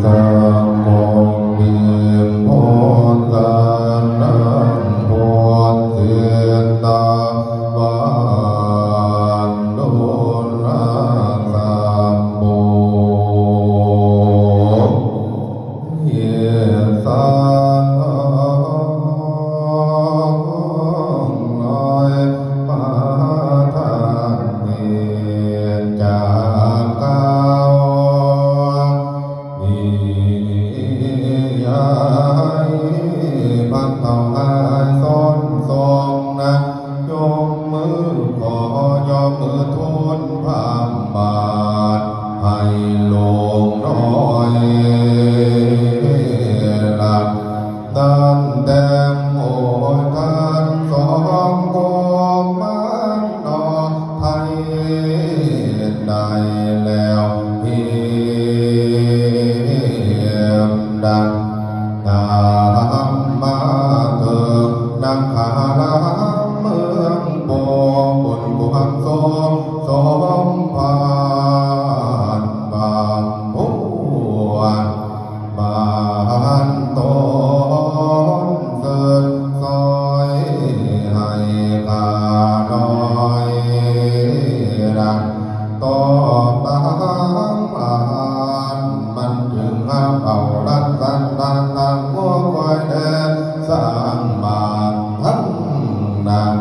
สังโฆวิโมทานังโพธิตาวาโดนาสัมโพเยสังน้อยมาทานเนจากกาวนิยายพักเต่าหายซ้อนทรงนะยกมือขอยอมมือทุนพามบาทให้ลงน้อยหลับดันแดงโอทานสองกองมันนอไทยได้แล้วเพียงดังตามมาเถิดนักขาลาเมืองโปบนบวงสรวงสมภารบางผู้วันบานต้นเกิดซอยให้ข้าน้อยรักต่อตามอ่านมันถึงห้ามเอาลันสันตันตังงัวควายแดนสร้างบ้านทั้งนั้น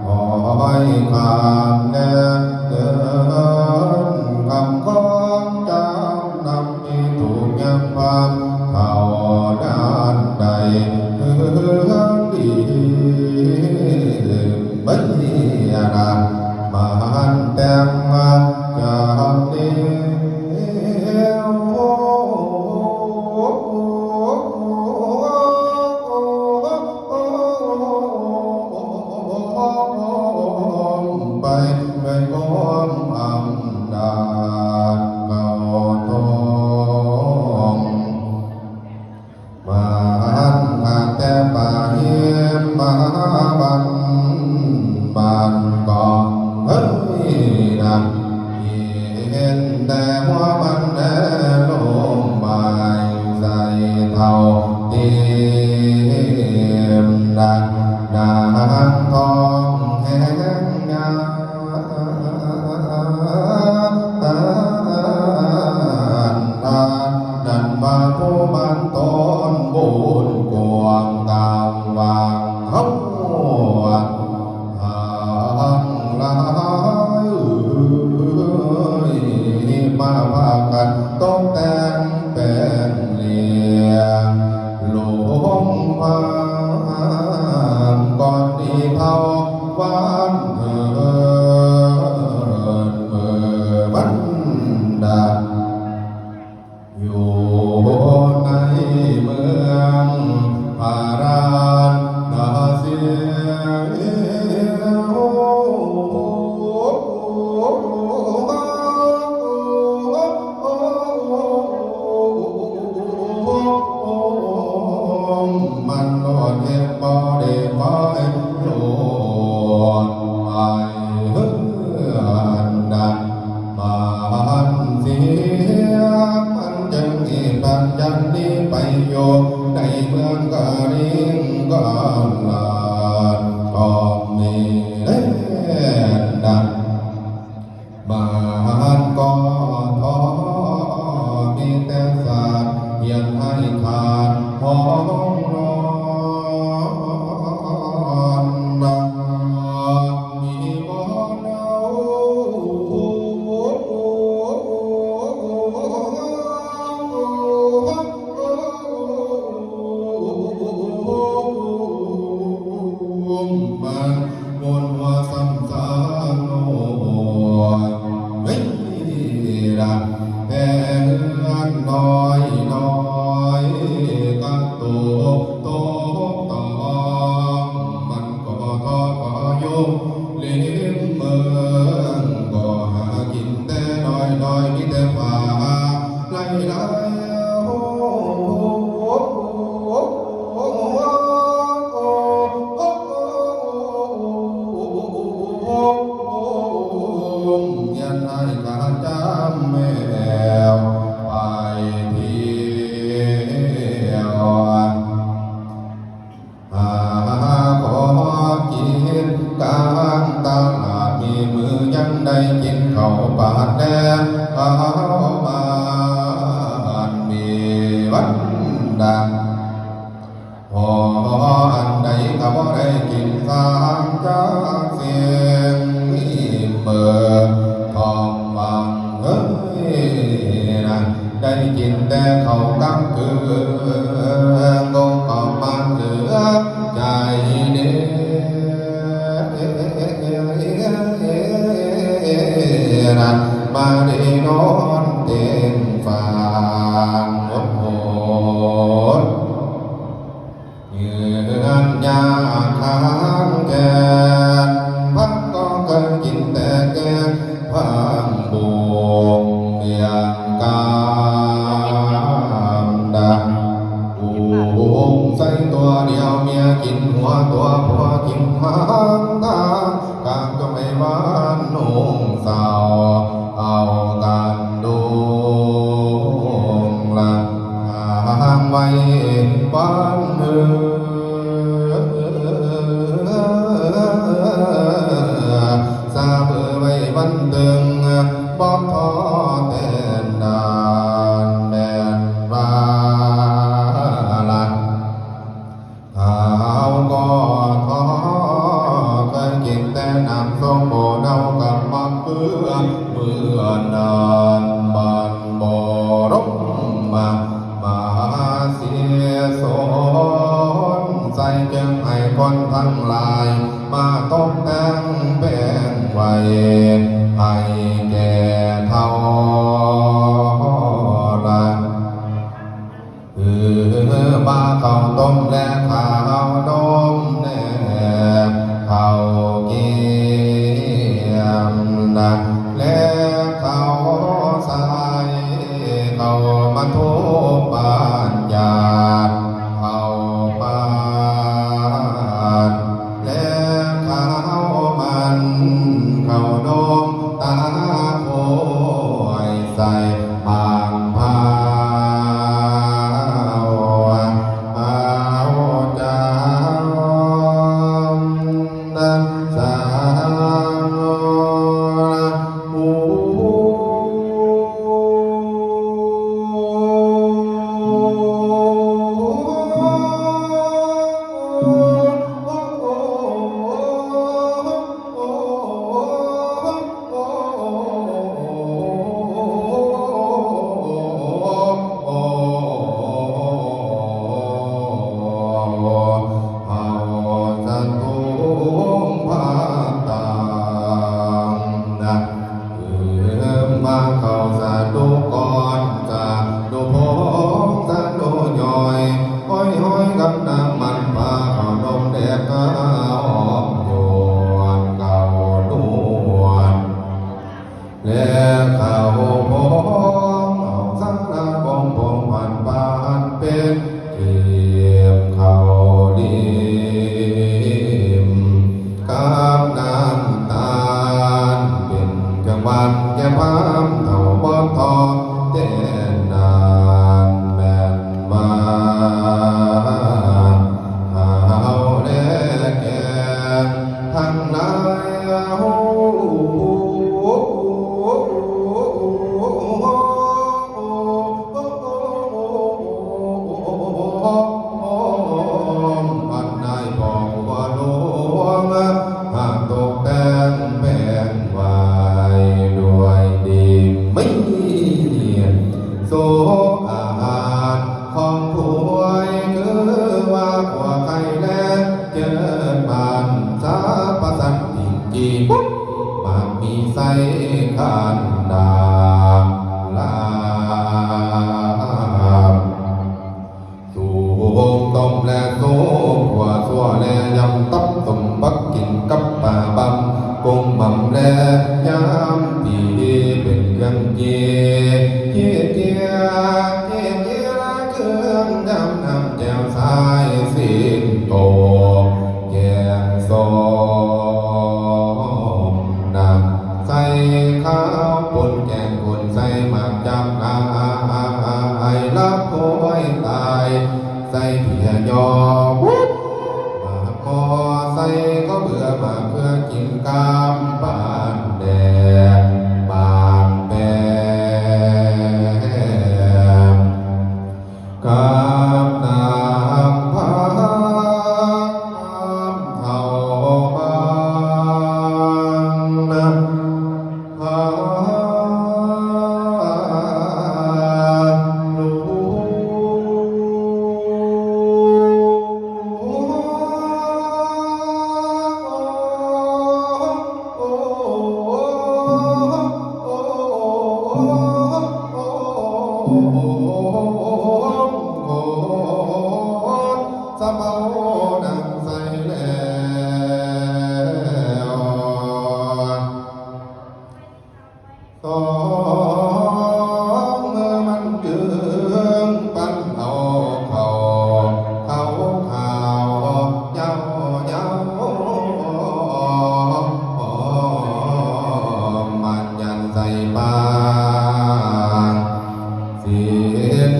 ขอให้ข้ามแดนเดินคำของเจ้านำที่ถูกยังความเข้าด้านใดเรื่องดีไม่อะไรมาหันแต่งมาจากเดียวไปด้วยความอำนาจเก่าทองมาหันขาดแต่ป่าเยี่ยมมาบันบานก่อนเฮ้ยนะเห็นแต่หัวมันแน่ลงไปใส่เท่าเตียมดังนางทองแห้งยาดันมาผู้บันต้นบุญกวงตามวางเขาลายมาพากันต้องแต่งเป็นเลียงหลวงพางก่อนที่เท่าวันเถิดวันดาอยู่ในเมืองพาราณสี มันโลดเก็บบ่ได้ไปโลดไปเฮือนดันบ้านเสียมันจึงมีปัญญานี้ไปโยในเมืองกะริงก็ลาดก็มีเล่นดันบ้านก็ท้อมีแต่ศาสตร์เพียงให้ขาดห้องนอนมีบ่อนมันบนว่าสัมสารโนไม่รักแต่เงินน้อยน้อยตั้งตัว บันดาพออันใดก็บ่ได้กินสามจากเสียงมีเปิดทองบางเฮ้ยนะได้กินแต่เขาวกับเกลือก็ก็มาเหลือใจเด้นะมาได้นอนเต็มฟางโอ้โหยืนยาค้างแกนพักก็เคยกินแต่แกงพังบุงเมียงกามดังบุงใส่ตัวเดียวเมียกินหัวตัวผัวกินหางตากางก็ไม่บ้านนุ่งสาวเอากันดูละหางไว้บ้านเมืองซาเบอไว้วันตึงบอกทอแต่นานแม่นว่าละข้าวก็ทอเคยกินแต่น้ำส้มโบเน่ากับมะเขือเมื่อนานบันบ่รบมาเสียสนใส่จึงให้คนทั้งหลายมาตกแต่งแบ่งไว้ให้แก่เท่าละบ้าข้าวต้มและข้าวดมแนบข้าวเกี๊ยมนะและข้าวสายข้าวมาทุบบ้านญาติข้าวปานและข้าวมันข้าวดมตาโอยใส่บางพา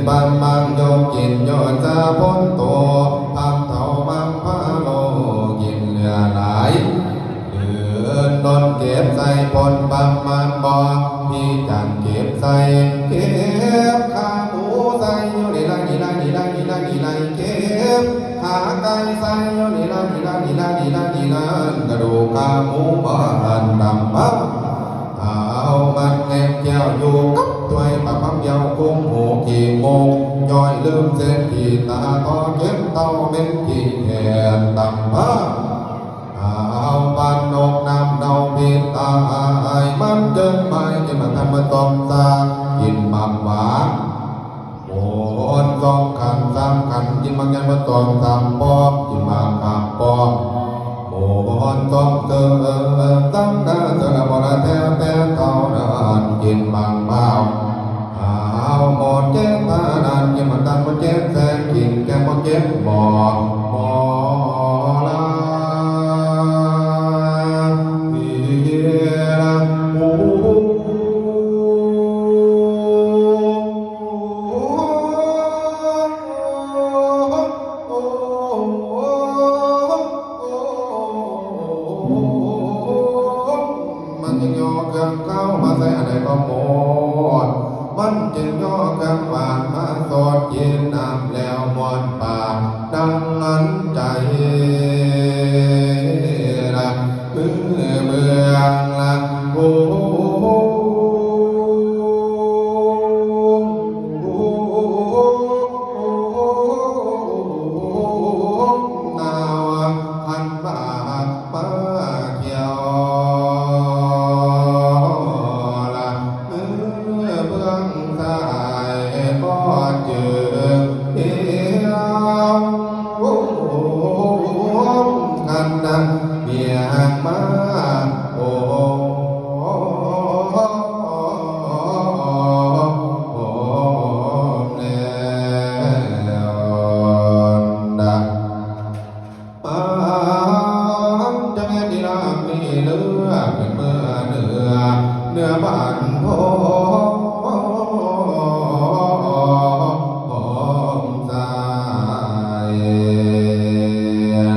ปัมมังโยกินโยจะพ้นตัวพับเท่ามังพาโลกินเหลือหลายเหลือนนเก็บใส่ปนปัมมังบ่พี่จันเก็บใส่เก็บขาหมูใส่โยนี่ละนี่ละนี่ละนี่ละนี่ละเก็บขาไก่ใส่โยนี่ละนี่ละนี่ละนี่ละนี่ละกระดูกขาหมูบ้านดำบ้าเอามันแง่แก้วอยู่กับตัวปากคำเดียวกุ้งหูกี่โมงย่อยลืมเส้นกี่ตาก็เก็บเต้าเป็นกี่แห่ดำบ้าเอาบ้านนกน้ำเนาพิษตายมันเดินไปจะมาทำมันต้องตากินมัมหวานโอนสองขันสามขันกินมันยันมันต้องสามปอกกินมาขับปอกโอนต้องเติมตั้งหน้าเธอละบละแท้แต่เท่านั้นกินมังเมาเอาหมดเจ็บตานันกินมันตันหมดเจ็บแสงกินแกหมดเจ็บหมอลามันจึงย่อกันหวานมาสดเย็นน้ำแล้วมวนปากดังนั้นใจละเมืองละโอ้นาวพันบาทมาเกี่ยวเมียมาโอ้แล้วดักจะแม่ดีลามีเลือเป็นเมื่อเนื้อบ้านโพใจ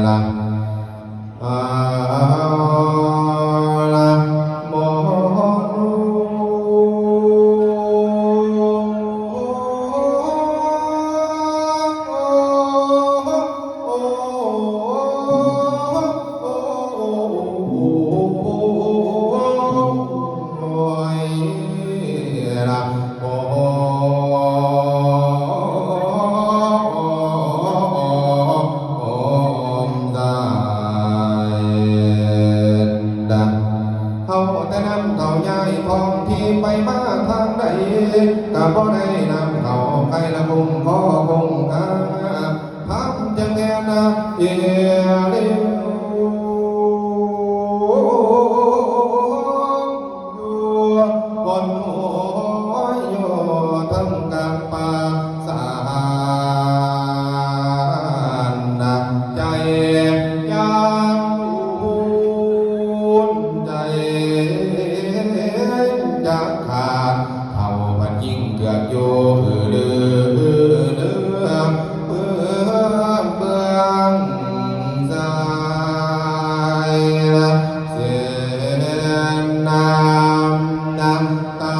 ละไปมาทางใดก็บ่ได้นำเขาใครละคงขอคงพักจะแง่นะเอเลี้ยวอยู่บนหัวอยู่ทั้งกลางป่าสานนักใจยามอุ่นใจจะขาดเท่าพันยิ่งเกือบโยเดือเมืองใจเสียน้ำตา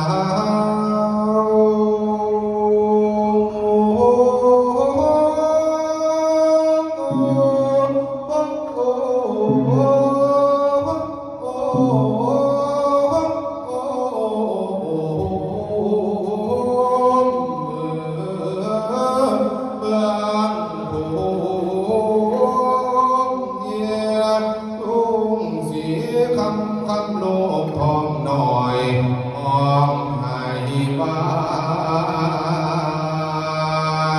คำโลกทองหน่อยออกให้บ้า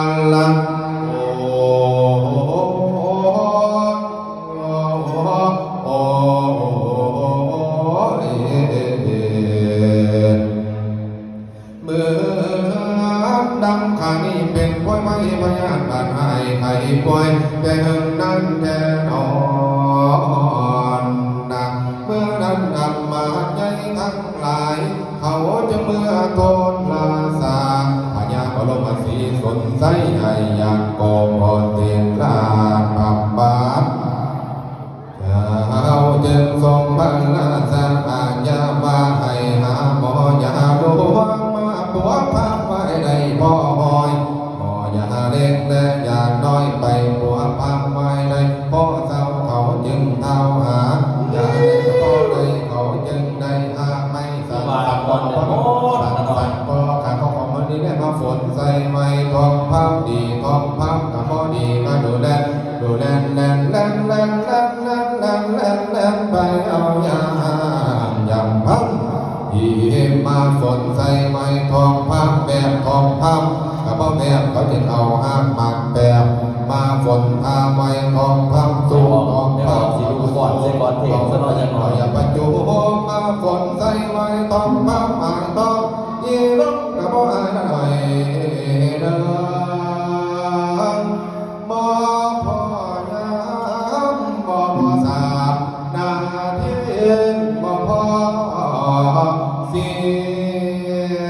นละโอ้เมื่อดังขานี้เป็นป่วยไม่พยานบาดหายไข้ป่วยแต่หึงนั้นแน่นอนเมื่อนั้นนำมาใจทั้งหลายเขาจะเมื่อโทษลาสาพญาบรมศรีโส นใสให้ยังโกโมเตลาปับบาทเราจึงทรงพระราชอาญาว่าให้หาหมอยาหลวงมาปัวพักไว้ในพ่อหอยหมอยาเล็กและยาน้อยไปปัวพักไว้ในพ่อเจ้าเขาจึงเท้าหายาเล็กพ่อในเขาจึงได้อาไม่สันสันปอนสันสันปอขาเขาของมันนี่แหละมาฝนใส่ไม้ทองพับดีทองพับกับพอดีมาดูแลแลนไปเอายามยำพับอีมาฝนใส่ไม้ทองพับแบบทองพับกับพ่อแบบเขาจึงเอาห้ามหมักแบบมาฝนพาไม้ทองพับสู่ทองพับสิดูก่อนเสียก่อนเพลงซะหน่อยจังหน่อยอย่าปัจจุมาฝนใส่ไม้ทองพับหมายทองยีรบกับพ่ออายหน่อยเด้อบ่พอยามบ่พอสาบนาทีบ่พอเสีย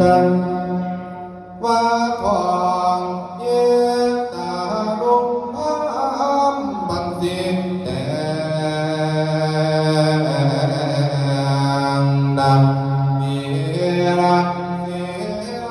ดังว่าของเย็นตาลุงพามบันสีแต่ดังมีรักเสีย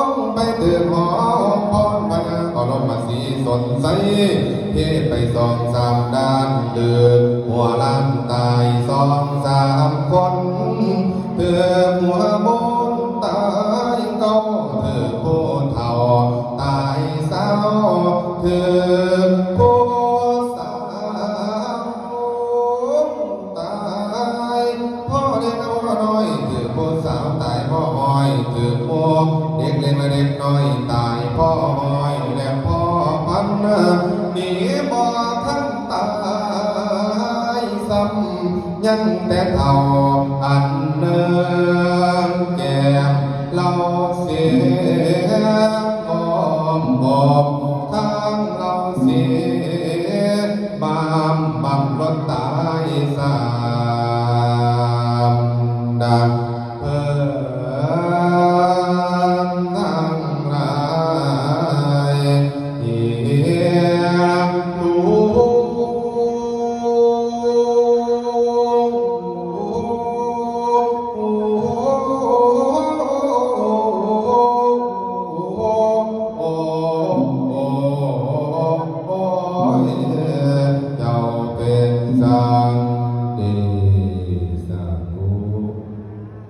งไปตื่นหอพรพนาขอลมมาสีสดใสเทไปสองสามด้านเดือหัวล้านตายสองสามคนเถือหัวบนตายเก้าเถือผู้เฒ่าตายสาวเถือผู้สาวตายพ่อเด็กเอาน้อยถือผู้สาวตายพ่อหอยถือผู้เด็กเล็กและเด็กน้อยตายพ่อหอยและพ่อพันหนีบ่ทันตายซ้ำยังแต่เท่าอันเนินแก้มเราเสียบอมทางเราเสียบามบังรถตายสามดัง